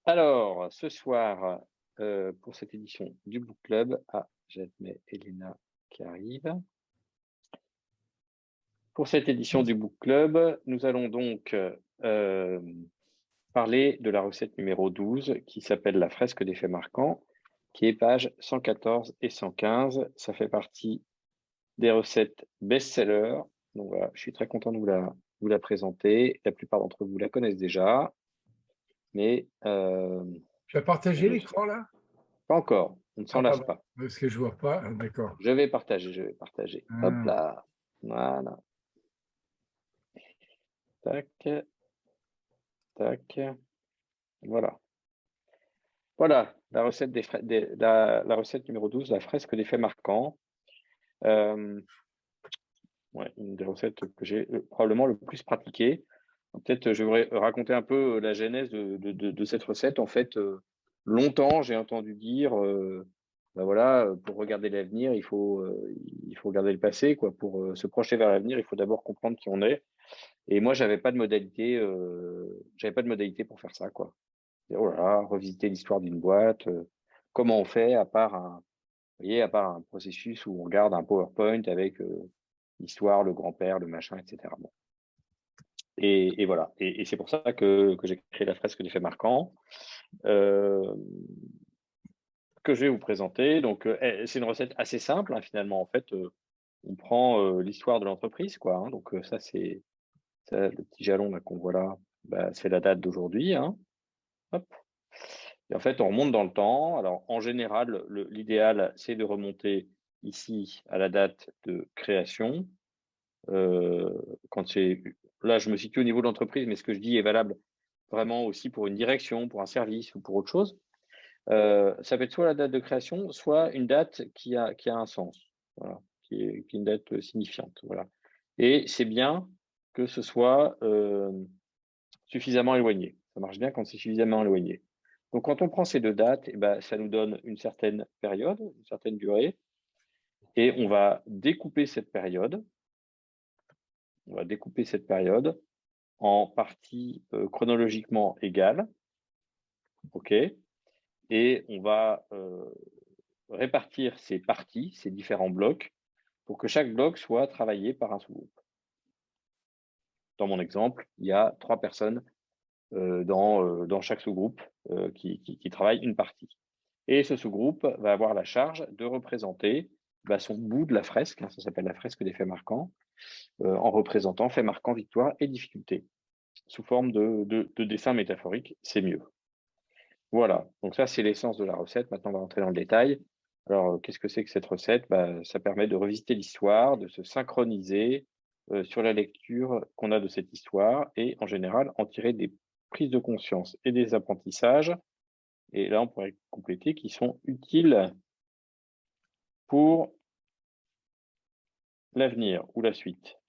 Alors, ce soir, pour cette édition du Book Club, j'admets Elena qui arrive. Pour cette édition du Book Club, nous allons donc parler de la recette numéro 12 qui s'appelle la fresque des faits marquants, qui est page 114 et 115. Ça fait partie des recettes best-seller. Donc voilà, je suis très content de vous la présenter. La plupart d'entre vous la connaissent déjà, mais Tu as partagé je- l'écran là? pas encore. On ne s'en Ah, lasse pardon, pas. parce que je vois pas. Ah, d'accord. Je vais partager, je vais partager. Hop Ah. là. Voilà. Tac, tac. Voilà. Voilà, la recette la recette numéro 12, la fresque des faits marquants. Ouais, une des recettes que j'ai probablement le plus pratiquée. Peut-être je vais raconter un peu la genèse de cette recette. En fait, longtemps, j'ai entendu dire, ben voilà, pour regarder l'avenir, il faut regarder le passé, quoi. Pour se projeter vers l'avenir, il faut d'abord comprendre qui on est. Et moi, j'avais pas de modalité pour faire ça, quoi. Et oh là là, revisiter l'histoire d'une boîte, comment on fait vous voyez, à part un processus où on regarde un PowerPoint avec l'histoire, le grand-père, le machin, etc. Bon. Et voilà. Et c'est pour ça que j'ai créé la fresque des faits marquants, euh, que je vais vous présenter. Donc, c'est une recette assez simple, hein, finalement. En fait, on prend l'histoire de l'entreprise, quoi. Hein. Donc, ça, le petit jalon là qu'on voit là, bah, c'est la date d'aujourd'hui. Hein. Hop. Et en fait, on remonte dans le temps. Alors, en général, l'idéal, c'est de remonter ici à la date de création. Euh, quand c'est Là, je me situe au niveau de l'entreprise, mais ce que je dis est valable vraiment aussi pour une direction, pour un service ou pour autre chose. Ça peut être soit la date de création, soit une date qui a un sens, voilà, qui est une date signifiante. Voilà. Et c'est bien que ce soit suffisamment éloigné. Ça marche bien quand c'est suffisamment éloigné. Donc, quand on prend ces deux dates, eh ben, ça nous donne une certaine période, une certaine durée, et on va découper cette période. On va découper cette période en parties chronologiquement égales, ok, et on va répartir ces parties, ces différents blocs, pour que chaque bloc soit travaillé par un sous-groupe. Dans mon exemple, il y a 3 personnes dans chaque sous-groupe qui travaillent une partie. Et ce sous-groupe va avoir la charge de représenter son bout de la fresque, hein, ça s'appelle la fresque des faits marquants, en représentant faits marquants, victoires et difficultés. Sous forme de dessin métaphorique, c'est mieux. Voilà, donc ça c'est l'essence de la recette. Maintenant on va rentrer dans le détail. Alors qu'est-ce que c'est que cette recette? Ça permet de revisiter l'histoire, de se synchroniser sur la lecture qu'on a de cette histoire et en général en tirer des prises de conscience et des apprentissages. Et là on pourrait compléter qui sont utiles pour l'avenir ou la suite.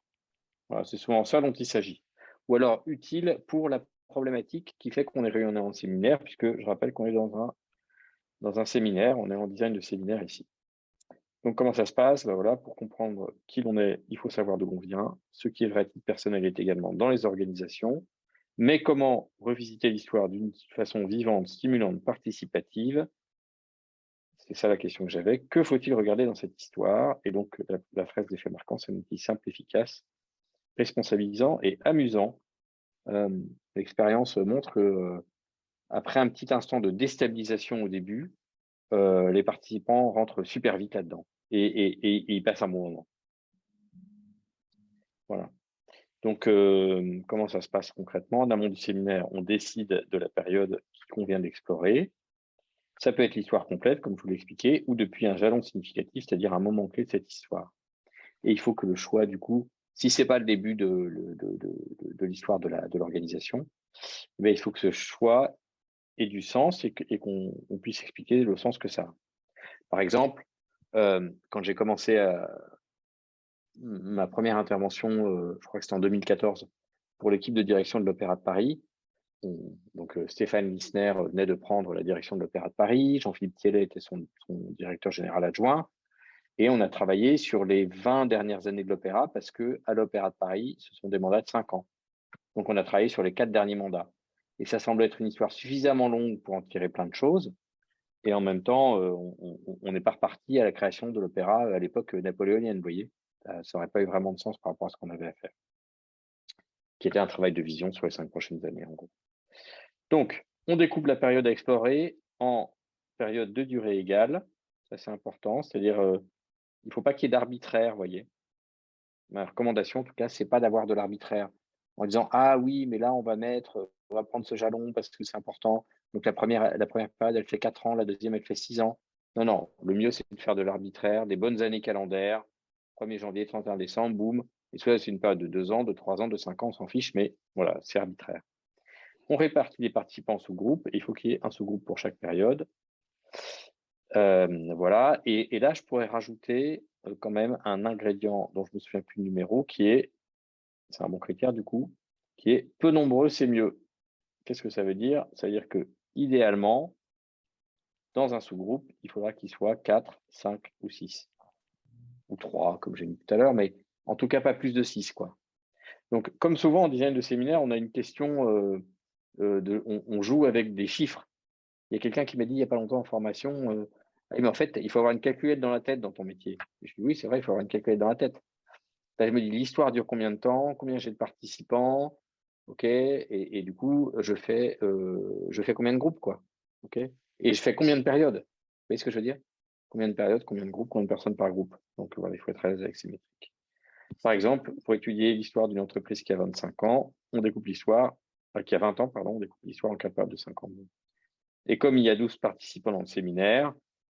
Voilà, c'est souvent ça dont il s'agit. Ou alors utile pour la problématique qui fait qu'on est réuni en séminaire, puisque je rappelle qu'on est dans un séminaire, on est en design de séminaire ici. Donc comment ça se passe? Ben voilà, pour comprendre qui l'on est, il faut savoir d'où l'on vient. Ce qui est vrai à titre personnel est également dans les organisations. Mais comment revisiter l'histoire d'une façon vivante, stimulante, participative? C'est ça la question que j'avais. Que faut-il regarder dans cette histoire? Et donc la fresque des faits marquants, c'est un outil simple, efficace, responsabilisant et amusant. Euh, L'expérience montre que après un petit instant de déstabilisation au début, les participants rentrent super vite là-dedans et ils passent un bon moment. Voilà. Donc, comment ça se passe concrètement? En amont du séminaire, on décide de la période qu'il convient d'explorer. Ça peut être l'histoire complète, comme je vous l'ai expliqué, ou depuis un jalon significatif, c'est-à-dire un moment clé de cette histoire. Et il faut que le choix, du coup, si c'est pas le début de l'histoire de l'organisation, mais il faut que ce choix ait du sens et qu'on puisse expliquer le sens que ça a. Par exemple, quand j'ai commencé ma première intervention, je crois que c'était en 2014, pour l'équipe de direction de l'Opéra de Paris. Donc Stéphane Lissner venait de prendre la direction de l'Opéra de Paris, Jean-Philippe Thiellet était son directeur général adjoint, et on a travaillé sur les 20 dernières années de l'Opéra parce que à l'Opéra de Paris, ce sont des mandats de 5 ans. Donc on a travaillé sur les 4 derniers mandats. et ça semble être une histoire suffisamment longue pour en tirer plein de choses. Et en même temps, on n'est pas reparti à la création de l'opéra à l'époque napoléonienne, vous voyez. Ça n'aurait pas eu vraiment de sens par rapport à ce qu'on avait à faire, qui était un travail de vision sur les 5 prochaines années, en gros. Donc, on découpe la période à explorer en périodes de durée égale. Ça, c'est important. C'est-à-dire, il ne faut pas qu'il y ait d'arbitraire, vous voyez. Ma recommandation, en tout cas, c'est pas d'avoir de l'arbitraire en disant: «Ah oui, mais là, on va prendre ce jalon parce que c'est important. Donc la première période, elle fait 4 ans, la deuxième, elle fait 6 ans». Non, non, le mieux, c'est de faire de l'arbitraire, des bonnes années calendaires, 1er janvier, 31 décembre, boum. Et soit c'est une période de 2 ans, de 3 ans, de 5 ans, on s'en fiche, mais voilà, c'est arbitraire. On répartit les participants en sous-groupes, et il faut qu'il y ait un sous-groupe pour chaque période. Voilà, et là, je pourrais rajouter quand même un ingrédient dont je me souviens plus le numéro, c'est un bon critère du coup, qui est peu nombreux, c'est mieux. Qu'est-ce que ça veut dire? Ça veut dire que idéalement, dans un sous-groupe, il faudra qu'il soit 4, 5 ou 6 ou 3, comme j'ai dit tout à l'heure, mais en tout cas pas plus de 6, quoi. Donc, comme souvent en design de séminaire, on a une question on joue avec des chiffres. Il y a quelqu'un qui m'a dit il n'y a pas longtemps en formation, ah, mais en fait, il faut avoir une calculette dans la tête dans ton métier. Et je dis oui, c'est vrai, il faut avoir une calculette dans la tête. Là, je me dis l'histoire dure combien de temps, combien j'ai de participants, ok, et du coup, je fais combien de groupes, quoi, ok, et je fais combien de périodes. Vous voyez ce que je veux dire? Combien de périodes, combien de groupes, combien de personnes par groupe. Donc voilà, il faut être à l'aise avec ces métriques. Par exemple, pour étudier l'histoire d'une entreprise qui a 25 ans, on découpe l'histoire, qui a 20 ans, pardon, on découpe l'histoire en 4 périodes de 5 ans. Et comme il y a 12 participants dans le séminaire,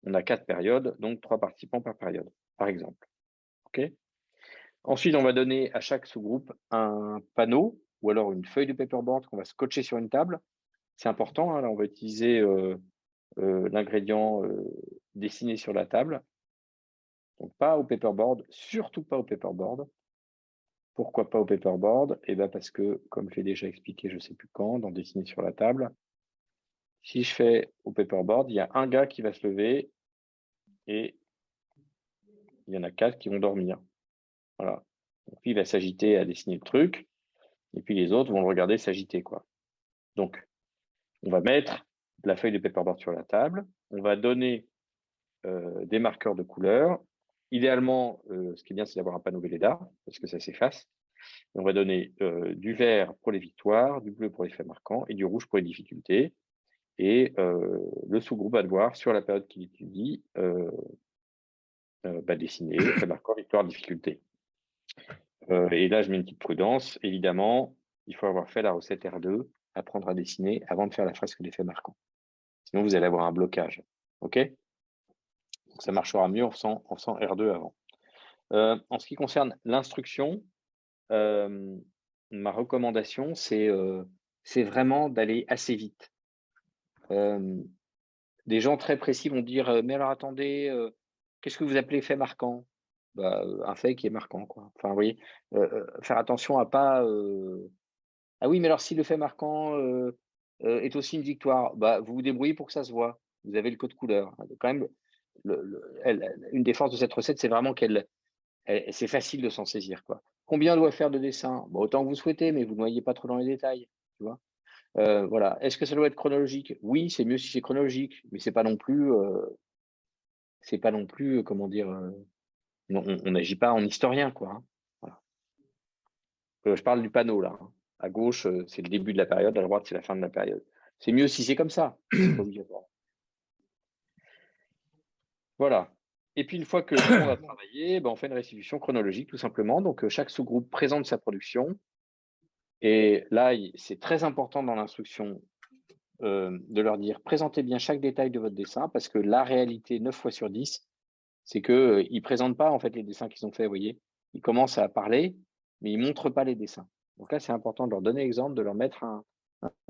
on a 4 périodes, donc 3 participants par période, par exemple. Ok. Ensuite, on va donner à chaque sous-groupe un panneau ou alors une feuille de paperboard qu'on va scotcher sur une table. C'est important, hein, là, on va utiliser l'ingrédient dessiné sur la table. Donc, pas au paperboard, surtout pas au paperboard. Pourquoi pas au paperboard? Eh bien, parce que, comme je l'ai déjà expliqué, je ne sais plus quand, dans dessiner sur la table, si je fais au paperboard, il y a un gars qui va se lever et il y en a 4 qui vont dormir. Voilà. Donc, lui, il va s'agiter à dessiner le truc, et puis les autres vont le regarder s'agiter, quoi. Donc, on va mettre la feuille de paperboard sur la table, on va donner des marqueurs de couleur. Idéalement, ce qui est bien, c'est d'avoir un panneau Velleda, parce que ça s'efface. On va donner du vert pour les victoires, du bleu pour les faits marquants et du rouge pour les difficultés. Et le sous-groupe va devoir, sur la période qu'il étudie, dessiner faits marquants, victoire, difficulté. Et là, je mets une petite prudence. Évidemment, il faut avoir fait la recette R2, apprendre à dessiner avant de faire la fresque des faits marquants. Sinon, vous allez avoir un blocage. OK? Donc, ça marchera mieux en faisant R2 avant. En ce qui concerne l'instruction, ma recommandation, c'est vraiment d'aller assez vite. Des gens très précis vont dire mais alors attendez, qu'est-ce que vous appelez fait marquant? Bah, un fait qui est marquant, quoi. Enfin, vous voyez, faire attention à pas. Ah oui, mais alors si le fait marquant est aussi une victoire, bah, vous vous débrouillez pour que ça se voit. Vous avez le code couleur. Quand même, une des forces de cette recette, c'est vraiment c'est facile de s'en saisir, quoi. Combien doit faire de dessins? Bon, autant que vous souhaitez, mais vous ne noyez pas trop dans les détails, tu vois. Voilà. Est-ce que ça doit être chronologique? Oui, c'est mieux si c'est chronologique, mais c'est pas non plus, comment dire, on n'agit pas en historien, quoi. Hein. Voilà. Je parle du panneau là. Hein. À gauche, c'est le début de la période, à droite, c'est la fin de la période. C'est mieux si c'est comme ça, mais c'est pas obligatoire. Voilà. Et puis une fois que tout le monde a travaillé, on fait une restitution chronologique tout simplement. Donc chaque sous-groupe présente sa production. Et là, c'est très important dans l'instruction de leur dire présentez bien chaque détail de votre dessin parce que la réalité, 9 fois sur 10, c'est qu'ils ne présentent pas en fait les dessins qu'ils ont faits, vous voyez. Ils commencent à parler, mais ils ne montrent pas les dessins. Donc là, c'est important de leur donner l'exemple, de leur mettre un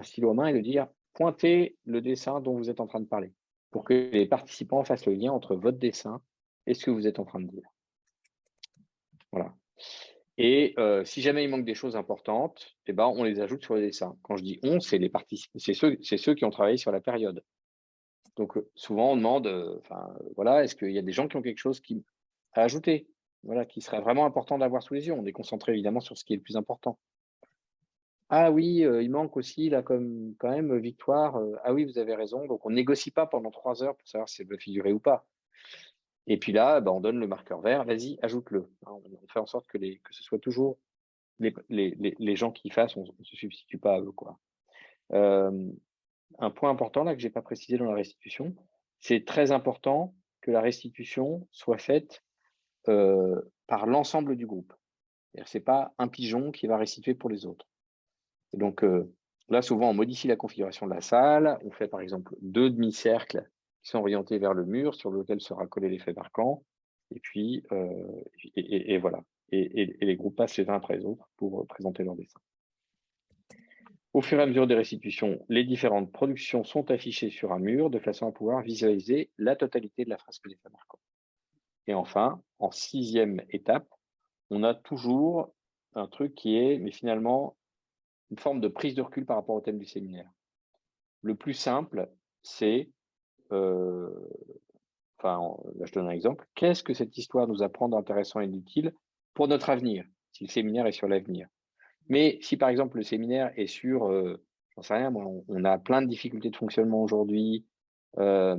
stylo à main et de dire pointez le dessin dont vous êtes en train de parler pour que les participants fassent le lien entre votre dessin et ce que vous êtes en train de dire. Voilà. Et si jamais il manque des choses importantes, on les ajoute sur le dessin. Quand je dis on, c'est les participants, c'est ceux qui ont travaillé sur la période. Donc souvent on demande, voilà, est-ce qu'il y a des gens qui ont quelque chose à ajouter, voilà, qui serait vraiment important d'avoir sous les yeux. On est concentré évidemment sur ce qui est le plus important. Ah oui, il manque aussi là comme quand même Victoire, ah oui, vous avez raison, donc on négocie pas pendant 3 heures pour savoir si elle doit figurer ou pas. Et puis là, bah, on donne le marqueur vert, vas-y, ajoute-le. Hein, on fait en sorte que ce soit toujours les gens qui fassent, on se substitue pas à eux, quoi. Hem, un point important là que j'ai pas précisé dans la restitution, c'est très important que la restitution soit faite, par l'ensemble du groupe. C'est-à-dire c'est pas un pigeon qui va restituer pour les autres. Et donc, là, souvent, on modifie la configuration de la salle. On fait, par exemple, 2 demi-cercles qui sont orientés vers le mur sur lequel sera collé l'effet marquant. Et puis, et voilà. Et les groupes passent les uns après les autres pour présenter leur dessin. Au fur et à mesure des restitutions, les différentes productions sont affichées sur un mur de façon à pouvoir visualiser la totalité de la fresque d'effet marquant. Et enfin, en 6e étape, on a toujours un truc qui est, mais finalement, une forme de prise de recul par rapport au thème du séminaire. Le plus simple, c'est, euh, enfin, là je donne un exemple, qu'est-ce que cette histoire nous apprend d'intéressant et d'utile pour notre avenir, si le séminaire est sur l'avenir. Mais si par exemple le séminaire est sur, j'en sais rien, moi, on a plein de difficultés de fonctionnement aujourd'hui, euh,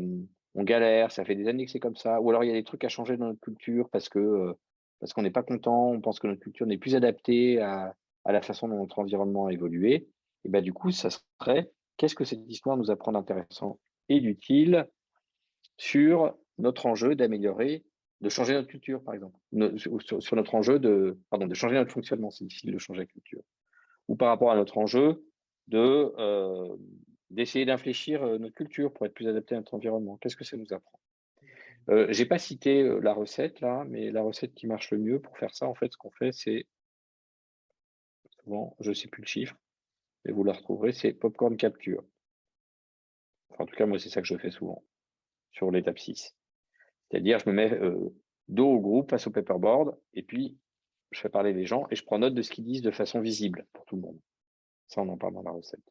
on galère, ça fait des années que c'est comme ça, ou alors il y a des trucs à changer dans notre culture parce qu'on n'est pas content, on pense que notre culture n'est plus adaptée à la façon dont notre environnement a évolué, et ben du coup, ça serait qu'est-ce que cette histoire nous apprend d'intéressant et d'utile sur notre enjeu d'améliorer, de changer notre culture, par exemple, sur notre enjeu de changer notre fonctionnement, c'est difficile de changer la culture, ou par rapport à notre enjeu d'essayer d'infléchir notre culture pour être plus adapté à notre environnement. Qu'est-ce que ça nous apprend? J'ai pas cité la recette là, mais la recette qui marche le mieux pour faire ça, en fait, ce qu'on fait, c'est souvent, je sais plus le chiffre, mais vous la retrouverez, c'est popcorn capture. Enfin, en tout cas, moi, c'est ça que je fais souvent sur l'étape 6. C'est-à-dire, je me mets dos au groupe, face au paperboard, et puis je fais parler les gens et je prends note de ce qu'ils disent de façon visible pour tout le monde. Ça, on en parle dans la recette.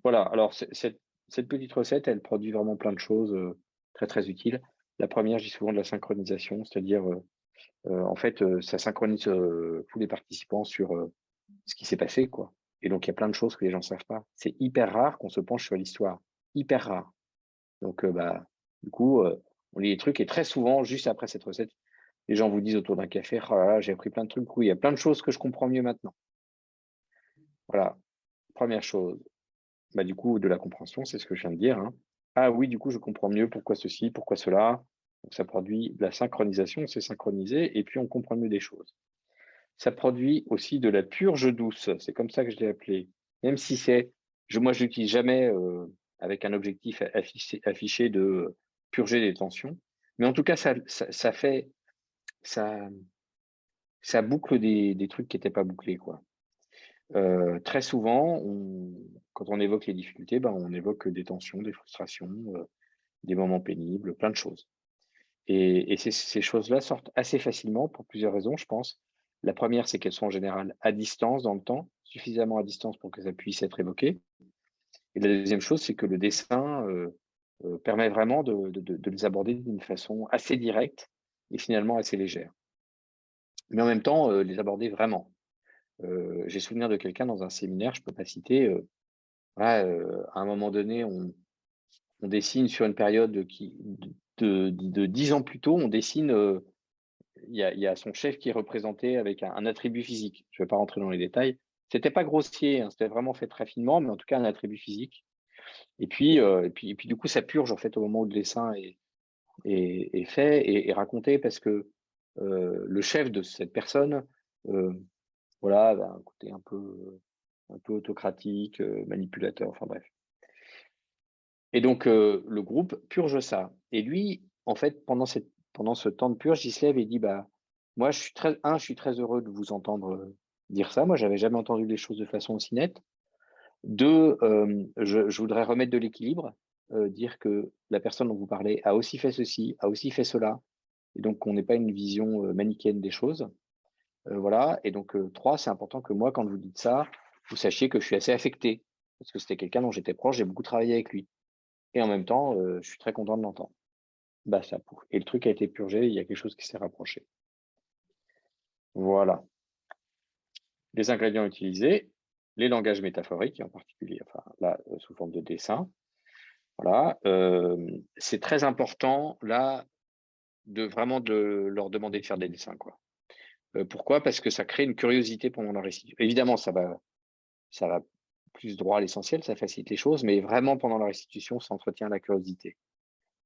Voilà, alors cette petite recette, elle produit vraiment plein de choses très très utiles. La première, je dis souvent de la synchronisation, c'est-à-dire en fait, ça synchronise tous les participants sur ce qui s'est passé, quoi. Et donc, il y a plein de choses que les gens ne savent pas. C'est hyper rare qu'on se penche sur l'histoire. Hyper rare. Donc, bah, du coup, on lit les trucs et très souvent, juste après cette recette, les gens vous disent autour d'un café, oh là là, j'ai appris plein de trucs. Oui, il y a plein de choses que je comprends mieux maintenant. Voilà. Première chose. Bah, du coup, de la compréhension, c'est ce que je viens de dire, hein. Ah oui, du coup, je comprends mieux pourquoi ceci, pourquoi cela. Donc, ça produit de la synchronisation, c'est synchronisé, et puis on comprend mieux des choses. Ça produit aussi de la purge douce, c'est comme ça que je l'ai appelé. Même si moi je l'utilise jamais avec un objectif affiché de purger des tensions, mais en tout cas, ça fait, ça, ça boucle des trucs qui n'étaient pas bouclés, quoi. Très souvent, quand on évoque les difficultés, ben, on évoque des tensions, des frustrations, des moments pénibles, plein de choses. Et ces choses-là sortent assez facilement pour plusieurs raisons, je pense. La première, c'est qu'elles sont en général à distance dans le temps, suffisamment à distance pour que ça puisse être évoqué. Et la deuxième chose, c'est que le dessin permet vraiment de les aborder d'une façon assez directe et finalement assez légère. Mais en même temps, les aborder vraiment. J'ai souvenir de quelqu'un dans un séminaire, je ne peux pas citer, voilà, à un moment donné, on dessine sur une période de 10 ans plus tôt, on dessine, il y a son chef qui est représenté avec un attribut physique. Je ne vais pas rentrer dans les détails. C'était pas grossier, hein, c'était vraiment fait très finement, mais en tout cas un attribut physique. Et puis du coup, ça purge en fait au moment où le dessin est fait et raconté parce que le chef de cette personne, euh, voilà, a un côté un peu autocratique, manipulateur, enfin bref. Et donc, le groupe purge ça. Et lui, en fait, pendant ce temps de purge, il se lève et dit, bah, moi, je suis très heureux de vous entendre dire ça. Moi, j'avais jamais entendu les choses de façon aussi nette. Deux, je voudrais remettre de l'équilibre, dire que la personne dont vous parlez a aussi fait ceci, a aussi fait cela. Et donc, on n'est pas une vision manichéenne des choses. Voilà. Et donc, trois, c'est important que moi, quand vous dites ça, vous sachiez que je suis assez affecté. Parce que c'était quelqu'un dont j'étais proche, j'ai beaucoup travaillé avec lui. Et en même temps, je suis très content de l'entendre. Bah, ça pouf. Et le truc a été purgé, il y a quelque chose qui s'est rapproché. Voilà. Les ingrédients utilisés. les langages métaphoriques, en particulier, enfin là, sous forme de dessin. Voilà, c'est très important là de leur demander de faire des dessins, quoi. Pourquoi? Parce que ça crée une curiosité pendant la restitution. Évidemment, ça va plus droit à l'essentiel, ça facilite les choses, mais vraiment pendant la restitution, ça entretient la curiosité.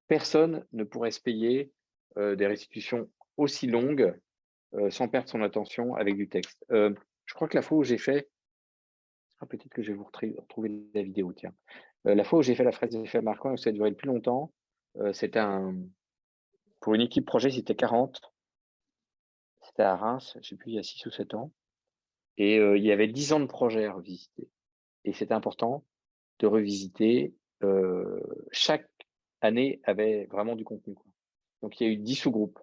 Personne ne pourrait se payer des restitutions aussi longues sans perdre son attention avec du texte. Je crois que la fois où j'ai fait, peut-être que je vais vous retrouver la vidéo, tiens. La fois où j'ai fait la fresque des faits marquants, ça a duré le plus longtemps, c'était pour une équipe projet, c'était 40. C'était à Reims, je ne sais plus, il y a 6 ou 7 ans. Et il y avait 10 ans de projet à revisiter. Et c'était important de revisiter. Chaque année avait vraiment du contenu, quoi. Donc, il y a eu 10 sous-groupes.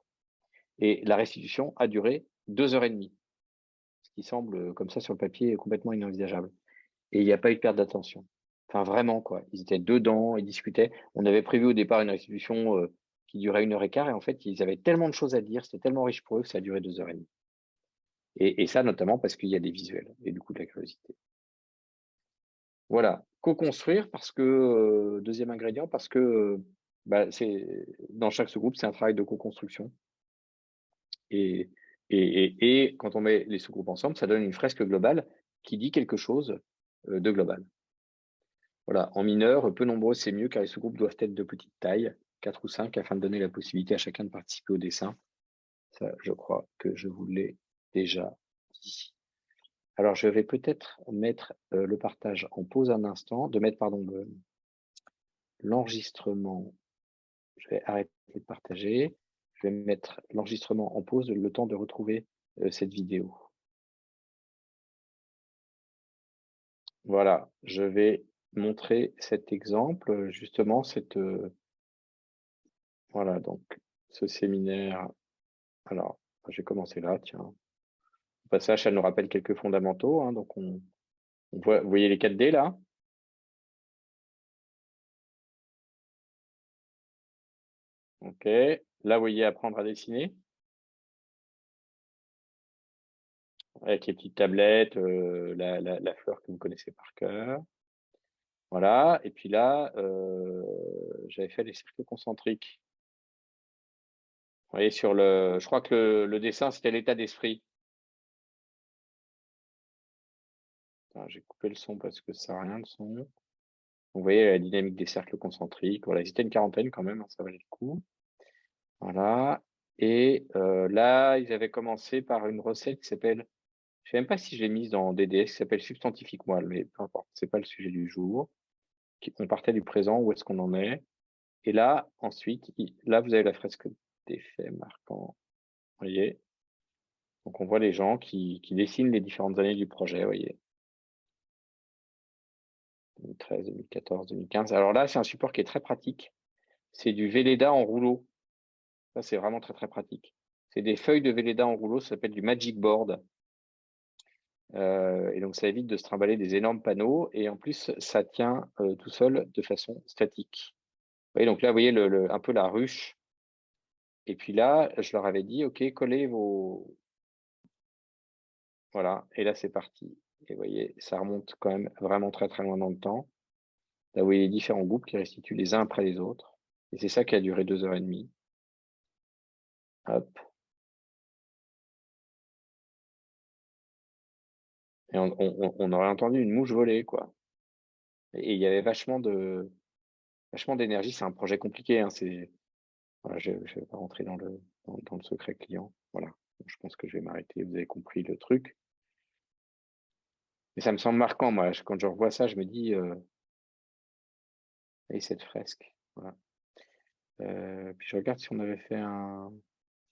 Et la restitution a duré 2 heures et demie, ce qui semble, comme ça, sur le papier, complètement inenvisageable. Et il n'y a pas eu de perte d'attention. Enfin, vraiment, quoi. Ils étaient dedans, ils discutaient. On avait prévu au départ une restitution qui durait 1 heure et quart. Et en fait, ils avaient tellement de choses à dire, c'était tellement riche pour eux que ça a duré 2 heures et demie. Et ça, notamment parce qu'il y a des visuels et du coup de la curiosité. Voilà. Co-construire parce que, deuxième ingrédient, parce que c'est dans chaque sous-groupe, c'est un travail de co-construction. Et quand on met les sous-groupes ensemble, ça donne une fresque globale qui dit quelque chose de global. Voilà. En mineur, peu nombreux, c'est mieux car les sous-groupes doivent être de petite taille, 4 ou 5, afin de donner la possibilité à chacun de participer au dessin. Ça, je crois que je vous l'ai déjà dit. Alors, je vais peut-être mettre le partage en pause un instant, pardon, l'enregistrement. Je vais arrêter de partager. Je vais mettre l'enregistrement en pause, le temps de retrouver cette vidéo. Voilà, je vais montrer cet exemple, justement, voilà, donc ce séminaire. Alors, je vais commencer là, tiens. Au passage, ça nous rappelle quelques fondamentaux, hein, donc on voit, vous voyez les 4D là? Ok. Là, vous voyez apprendre à dessiner avec les petites tablettes, la fleur que vous connaissez par cœur. Voilà. Et puis là, j'avais fait les cercles concentriques. Vous voyez je crois que le dessin, c'était l'état d'esprit. J'ai coupé le son parce que ça n'a rien de son. Vous voyez la dynamique des cercles concentriques. Voilà, ils étaient une quarantaine quand même, hein, ça valait le coup. Voilà. Et là, ils avaient commencé par une recette qui s'appelle, je ne sais même pas si je l'ai mise dans DDS, qui s'appelle substantifique moelle, mais peu importe, c'est pas le sujet du jour. On partait du présent, où est-ce qu'on en est. Et là, ensuite, là, vous avez la fresque des faits marquants. Vous voyez? Donc, on voit les gens qui dessinent les différentes années du projet, vous voyez? 2013, 2014, 2015. Alors là, c'est un support qui est très pratique. C'est du Velleda en rouleau. Ça, c'est vraiment très, très pratique. C'est des feuilles de Velleda en rouleau, ça s'appelle du Magic Board. Et donc, ça évite de se trimballer des énormes panneaux. Et en plus, ça tient tout seul de façon statique. Vous voyez, donc là, vous voyez un peu la ruche. Et puis là, je leur avais dit, OK, collez vos... Voilà, et là, c'est parti. Et vous voyez, ça remonte quand même vraiment très, très loin dans le temps. Là, vous voyez les différents groupes qui restituent les uns après les autres. Et c'est ça qui a duré 2 heures et demie. Hop. Et on aurait entendu une mouche voler, quoi. Et il y avait vachement d'énergie. C'est un projet compliqué, hein. Voilà, je ne vais pas rentrer dans le secret client. Voilà. Je pense que je vais m'arrêter. Vous avez compris le truc. Mais ça me semble marquant, moi. Quand je revois ça, je me dis, et cette fresque. Voilà. Puis je regarde si on avait fait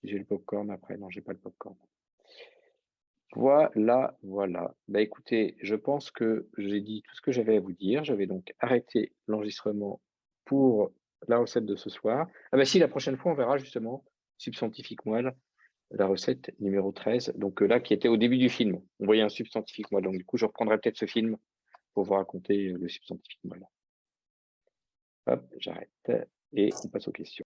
si j'ai le popcorn après. Non, j'ai pas le popcorn. Voilà, voilà. Bah écoutez, je pense que j'ai dit tout ce que j'avais à vous dire. Je vais donc arrêter l'enregistrement pour la recette de ce soir. Ah bah si, la prochaine fois, on verra justement substantifique moelle, la recette numéro 13. Donc là, qui était au début du film. On voyait un substantifique moelle. Donc du coup, je reprendrai peut-être ce film pour vous raconter le substantifique moelle. Hop, j'arrête et on passe aux questions.